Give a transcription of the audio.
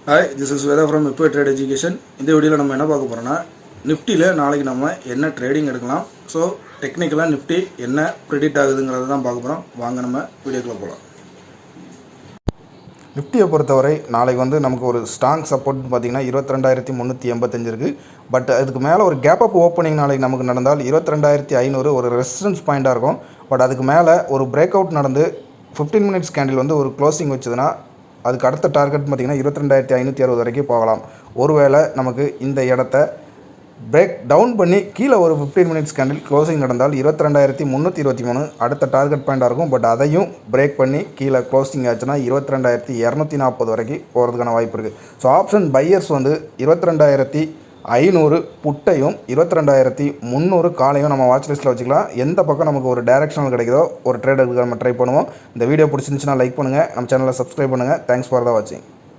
Hi, this is Veda from இப்போ trade education. இந்த வீடியோவில் நம்ம என்ன பார்க்க போகிறோம்னா, நிஃப்டியில் நாளைக்கு நம்ம என்ன ட்ரேடிங் எடுக்கலாம். ஸோ டெக்னிக்கலாக நிஃப்டி என்ன ப்ரெடிக்ட் ஆகுதுங்கிறத தான் பார்க்க போகிறோம். வாங்க நம்ம வீடியோக்குள்ளே போகலாம். நிஃப்டியை பொறுத்தவரை நாளைக்கு நமக்கு ஒரு ஸ்ட்ராங் சப்போர்ட் பார்த்திங்கன்னா 22,385 இருக்குது. பட் அதுக்கு மேலே ஒரு கேப் அப் ஓப்பனிங் நாளைக்கு நமக்கு நடந்தால் 22,500 ஒரு ரெசிஸ்டன்ஸ் பாயிண்ட்டாக இருக்கும். பட் அதுக்கு மேலே ஒரு பிரேக் அவுட் நடந்து 15 மினிட்ஸ் கேண்டில் ஒரு க்ளோசிங் வச்சதுன்னா அதுக்கு அடுத்த டார்கெட் பார்த்திங்கன்னா 22,560 வரைக்கும் போகலாம். ஒருவேளை நமக்கு இந்த இடத்த பிரேக் டவுன் பண்ணி கீழே ஒரு 15 மினிட்ஸ் கேண்டில் க்ளோசிங் நடந்தால் 22,323 அடுத்த டார்கெட் பாயிண்ட்டாக இருக்கும். பட் அதையும் பிரேக் பண்ணி கீழே க்ளோசிங் ஆச்சுன்னா 22,240 வரைக்கும் போகிறதுக்கான வாய்ப்பு இருக்குது. ஸோ ஆப்ஷன் பையர்ஸ் 22,500 புட்டையும் 22,300 காலையும் நம்ம வாட்ச் லிஸ்ட்டில் வச்சுக்கலாம். எந்த பக்கம் நமக்கு ஒரு டைரக்ஷனல் கிடைக்குதோ ஒரு ட்ரேட் எடுக்க நம்ம ட்ரை பண்ணுவோம். இந்த வீடியோ பிடிச்சிருந்துச்சுன்னா லைக் பண்ணுங்கள், நம்ம சேனலை சப்ஸ்கிரைப் பண்ணுங்கள். தேங்க்ஸ் ஃபார் த வாட்சிங்.